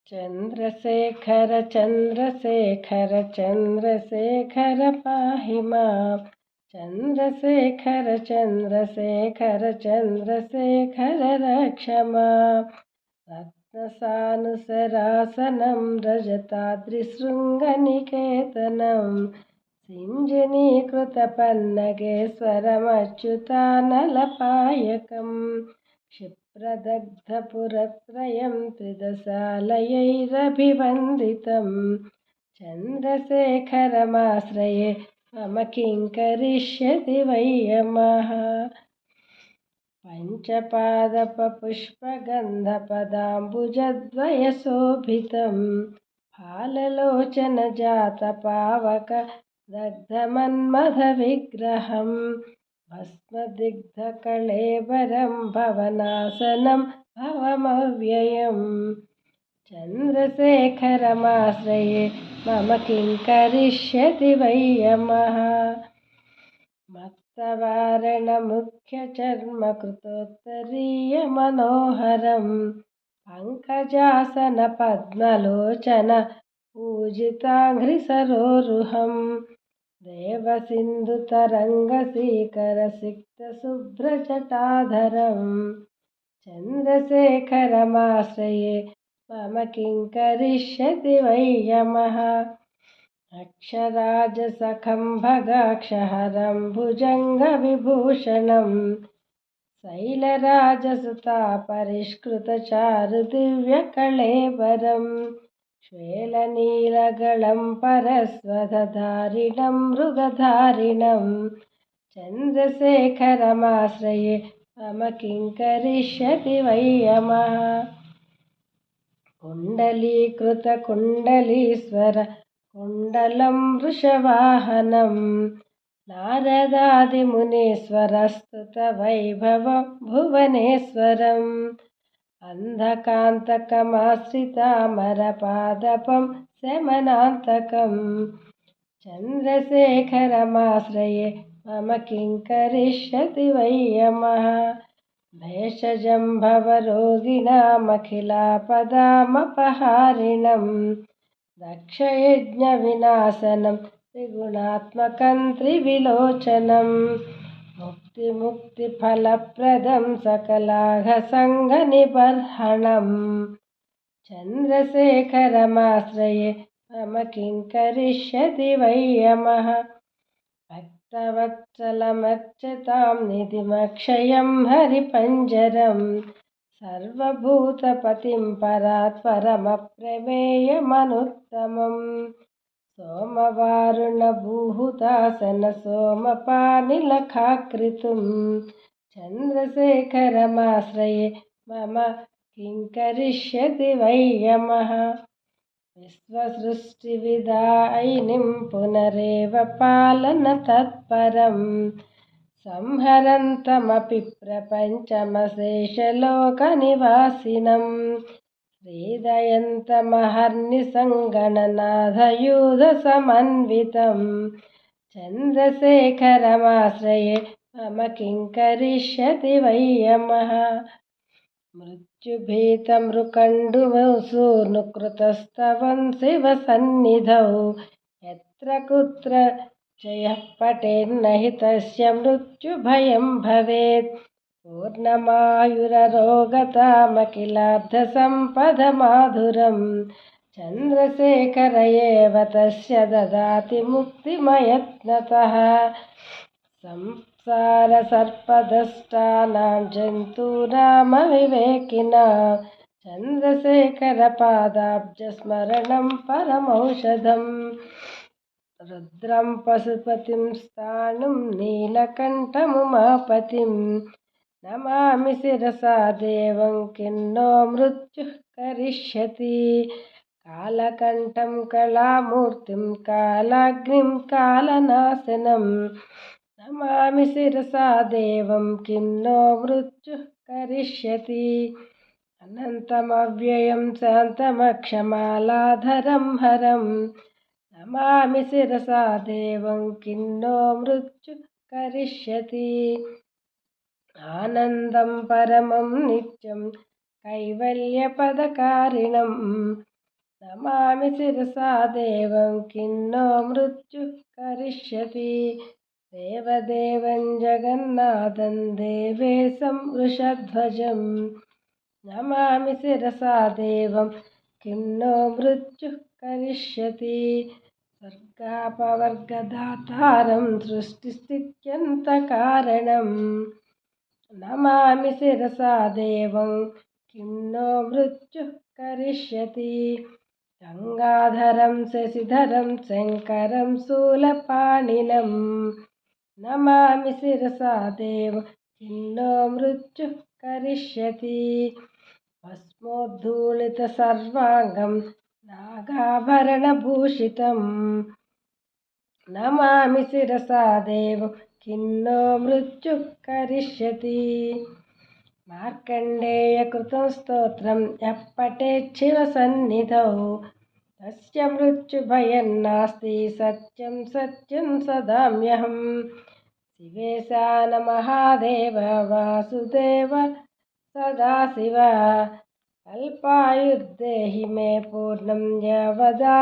चन्द्रशेखर चन्द्रशेखर चन्द्रशेखर पाहि मां। चन्द्रशेखर चन्द्रशेखर चन्द्रशेखर रक्ष मां। रत्नसानुसरासनं रजताद्रिशृङ्गनिकेतनं सिञ्जनीकृतपन्नगेश्वरमच्युतानलपायकम् क्षिप्रदग्धपुरत्रयं त्रिदशालयैरभिवन्दितं चन्द्रशेखरमाश्रये मम किं करिष्यति वै यमः। पञ्चपादपपुष्पगन्धपदाम्बुजद्वयशोभितं फाललोचनजातपावकदग्धमन्मथविग्रहं भस्मदिग्धकळेबरं भवनासनं भवमव्ययम् चन्द्रशेखरमाश्रये मम किं करिष्यति वै यमः। मत्तवारणमुख्यचर्मकृतोत्तरीयमनोहरं पङ्कजासनपद्मलोचन पूजिताङ्घ्रिसरोरुहं देवसिन्धुतरङ्गसीकरसिक्तशुभ्रजटाधरं चन्द्रशेखरमाश्रये मम किं करिष्यति वै यमः। अक्षराजसखं भगाक्षहरं भुजङ्गविभूषणं शैलराजसुतापरिष्कृतचारुदिव्यकळेबरं श्वेलनीलगलं परस्वधधारिणं मृगधारिणं चन्द्रशेखरमाश्रये मम किं करिष्यति वै यमः। कुण्डलीकृतकुण्डलीश्वर कुण्डलं वृषवाहनं नारदादिमुनीश्वरस्तुतवैभवं भुवनेश्वरम् अन्धकान्तकमाश्रितामरपादपं शमनान्तकं चन्द्रशेखरमाश्रये मम किं करिष्यति वै यमः। भेषजं भवरोगिणामखिलापदामपहारिणं दक्षयज्ञविनाशनं त्रिगुणात्मकं त्रिविलोचनं मुक्तिफलप्रदं सकलाघसङ्गनिबर्हणं चन्द्रशेखरमाश्रये मम किं करिष्यति वै यमः। भक्तवत्सलमर्चतां निधिमक्षयं हरिपञ्जरं सर्वभूतपतिं परात्परमप्रमेयमनुत्तमं सोमवारुणभूहुतासन सोमपानिलखाकृतिं चन्द्रशेखरमाश्रये मम किं करिष्यति वै यमः। विश्वसृष्टिविदायिनीं पुनरेव पालनतत्परं संहरन्तमपि प्रपञ्चमशेषलोकनिवासिनं श्रीदयन्तमहर्निशं गणनाथयूथसमन्वितं चन्द्रशेखरमाश्रये मम किं करिष्यति वै यमः। मृत्युभीतमृकण्डुसूनुकृतस्तवं शिवसन्निधौ यत्र कुत्र जयः पठेन्नहि तस्य मृत्युभयं भवेत् पूर्णमायुररोगतामखिलार्धसम्पदमाधुरं चन्द्रशेखर एव तस्य ददाति मुक्तिमयत्नतः। संसारसर्पदष्टानां जन्तूनामविवेकिनां चन्द्रशेखरपादाब्जस्मरणं परमौषधं रुद्रं पशुपतिं स्थाणुं नीलकण्ठमुमापतिं नमामि शिरसा देवं किन्नो मृत्युः करिष्यति। कालकण्ठं कलामूर्तिं कालाग्निं कालनाशनं नमामि शिरसा देवं किन्नो मृत्युः करिष्यति। अनन्तमव्ययं शान्तमक्षमालाधरं हरं नमामि शिरसा देवं किन्नो मृत्युः करिष्यति। आनन्दं परमं नित्यं कैवल्यपदकारिणं नमामि शिरसा देवं किन्नो मृत्युः करिष्यति देवदेवं जगन्नाथं देवेशं वृषध्वजं नमामि शिरसा देवं किन्नो मृत्युः करिष्यति स्वर्गापवर्गदातारं सृष्टिस्थित्यन्तकारणं नमामि शिरसा देवं किन्नो मृत्युः करिष्यति गङ्गाधरं शशिधरं शङ्करं शूलपाणिनं नमामि शिरसा देवं किन्नो मृत्युः करिष्यति भस्मोद्धूलितसर्वाङ्गं नागाभरणभूषितं नमामि शिरसा देवं किन्नो मृत्युः करिष्यति మార్కండేయకృతం స్తోత్రం యః పఠేత్ శివసన్నిధౌ తస్య మృత్యుభయం నాస్తి సత్యం సత్యం సదామ్యహం శివేశాన మహాదేవ వాసుదేవ సదాశివ కల్పాయుర్దేహి మే పూర్ణం యవదాయురరోగతాం.